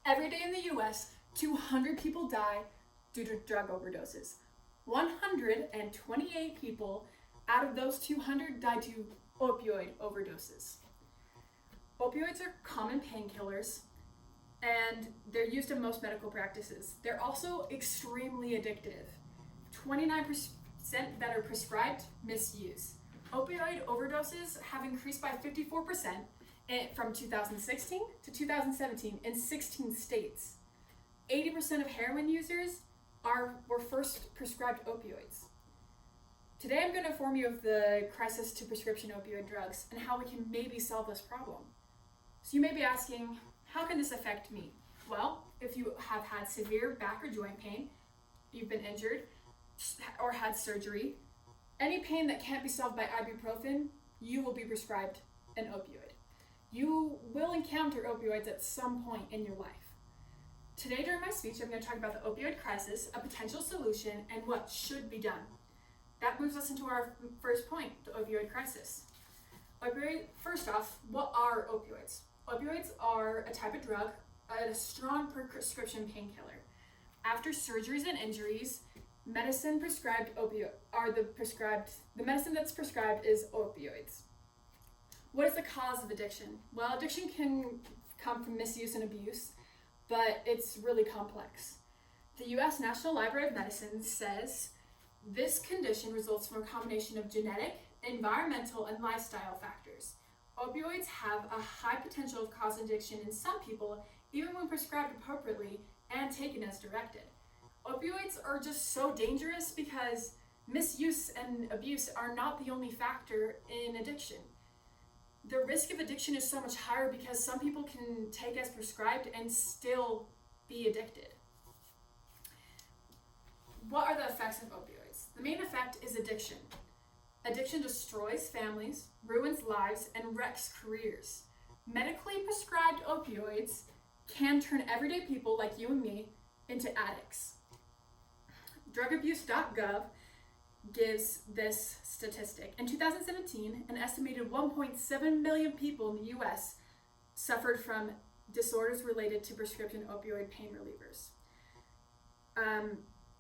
Every day in the US, 200 people die due to drug overdoses. 128 people out of those 200 died to opioid overdoses. Opioids are common painkillers, and they're used in most medical practices. They're also extremely addictive. 29% that are prescribed misuse. Opioid overdoses have increased by 54% from 2016 to 2017 in 16 states. 80% of heroin users were first prescribed opioids. Today I'm going to inform you of the crisis to prescription opioid drugs and how we can maybe solve this problem. So you may be asking, how can this affect me? Well, if you have had severe back or joint pain, you've been injured, or had surgery, any pain that can't be solved by ibuprofen, you will be prescribed an opioid. You will encounter opioids at some point in your life. Today during my speech, I'm going to talk about the opioid crisis, a potential solution, and what should be done. That moves us into our first point, the opioid crisis. First off, what are opioids? Opioids are a type of drug, a strong prescription painkiller. After surgeries and injuries, the medicine that's prescribed is opioids. What is the cause of addiction? Well, addiction can come from misuse and abuse, but it's really complex. The U.S. National Library of Medicine says this condition results from a combination of genetic, environmental, and lifestyle factors. Opioids have a high potential of causing addiction in some people, even when prescribed appropriately and taken as directed. Opioids are just so dangerous because misuse and abuse are not the only factor in addiction. The risk of addiction is so much higher because some people can take as prescribed and still be addicted. What are the effects of opioids? The main effect is addiction. Addiction destroys families, ruins lives, and wrecks careers. Medically prescribed opioids can turn everyday people like you and me into addicts. Drugabuse.gov gives this statistic. In 2017, an estimated 1.7 million people in the US suffered from disorders related to prescription opioid pain relievers.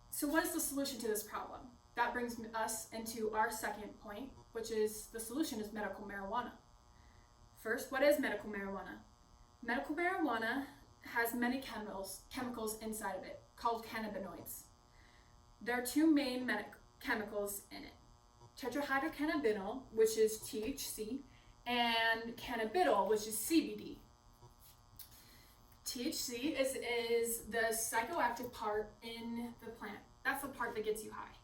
So what is the solution to this problem? That brings us into our second point, which is the solution is medical marijuana. First, what is medical marijuana? Medical marijuana has many chemicals inside of it, called cannabinoids. There are two main chemicals in it. Tetrahydrocannabinol, which is THC, and cannabidiol, which is CBD. THC is the psychoactive part in the plant. That's the part that gets you high.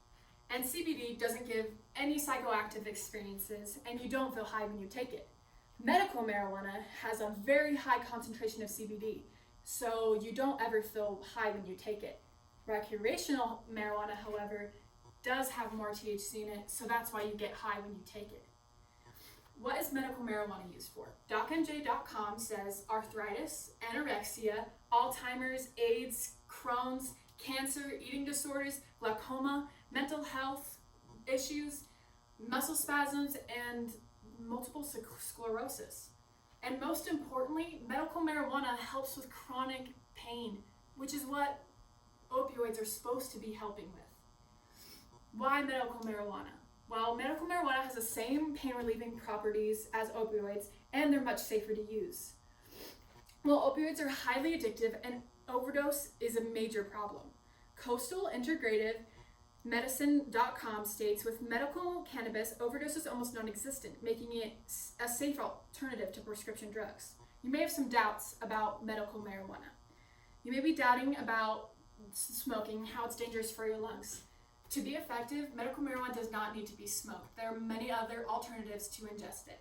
And CBD doesn't give any psychoactive experiences, and you don't feel high when you take it. Medical marijuana has a very high concentration of CBD, so you don't ever feel high when you take it. Recreational marijuana, however, does have more THC in it, so that's why you get high when you take it. What is medical marijuana used for? DocMJ.com says arthritis, anorexia, Alzheimer's, AIDS, Crohn's, cancer, eating disorders, glaucoma, mental health issues, muscle spasms, and multiple sclerosis. And most importantly, medical marijuana helps with chronic pain, which is what opioids are supposed to be helping with. Why medical marijuana? Well, medical marijuana has the same pain relieving properties as opioids, and they're much safer to use. Well, opioids are highly addictive, and overdose is a major problem. Coastal Integrative Medicine.com states with medical cannabis, overdose is almost non-existent, making it a safe alternative to prescription drugs. You may have some doubts about medical marijuana. You may be doubting about smoking, how it's dangerous for your lungs. To be effective, medical marijuana does not need to be smoked. There are many other alternatives to ingest it.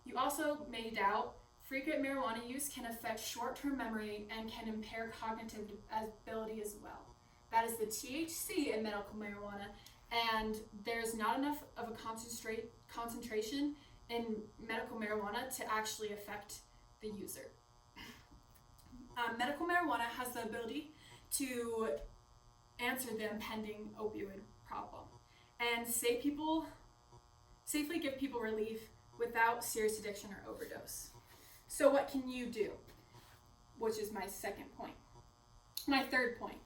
You also may doubt frequent marijuana use can affect short-term memory and can impair cognitive ability as well. That is the THC in medical marijuana, and there's not enough of a concentration in medical marijuana to actually affect the user. Medical marijuana has the ability to answer the impending opioid problem and safely give people relief without serious addiction or overdose. So what can you do? which is my second point. My third point.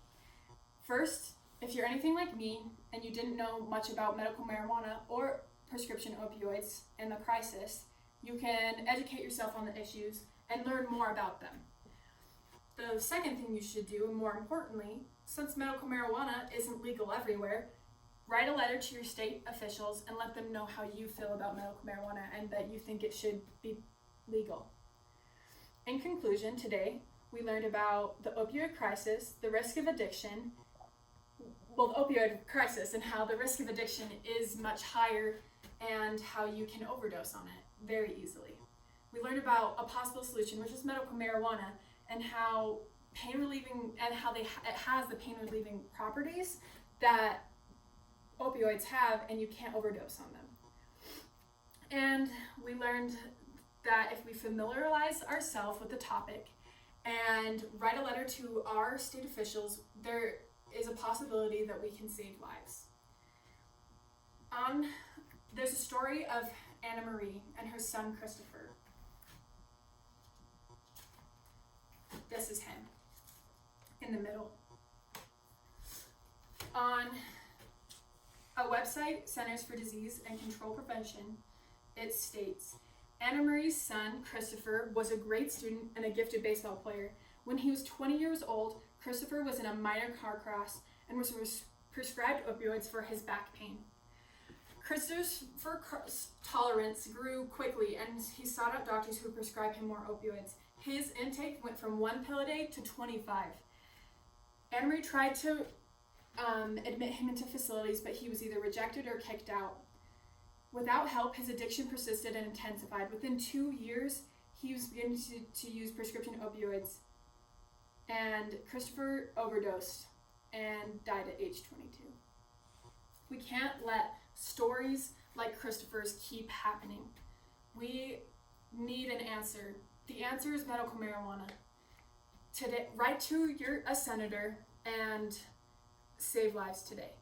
First, if you're anything like me and you didn't know much about medical marijuana or prescription opioids and the crisis, you can educate yourself on the issues and learn more about them. The second thing you should do, and more importantly, since medical marijuana isn't legal everywhere, write a letter to your state officials and let them know how you feel about medical marijuana and that you think it should be legal. In conclusion, today we learned about the opioid crisis, the risk of addiction, the opioid crisis and how the risk of addiction is much higher and how you can overdose on it very easily. We learned about a possible solution, which is medical marijuana, and how pain relieving and how it has the pain relieving properties that opioids have, and you can't overdose on them. And we learned that if we familiarize ourselves with the topic and write a letter to our state officials, there is a possibility that we can save lives. There's a story of Anna Marie and her son Christopher. This is him in the middle. On a website, Centers for Disease and Control Prevention, it states, Anna Marie's son, Christopher, was a great student and a gifted baseball player. When he was 20 years old, Christopher was in a minor car crash and was prescribed opioids for his back pain. Christopher's tolerance grew quickly and he sought out doctors who prescribed him more opioids. His intake went from 1 pill a day to 25. Anna Marie tried to admit him into facilities, but he was either rejected or kicked out. Without help, his addiction persisted and intensified. Within 2 years, he was beginning to use prescription opioids, and Christopher overdosed and died at age 22. We can't let stories like Christopher's keep happening. We need an answer. The answer is medical marijuana. Today, write to a senator and save lives today.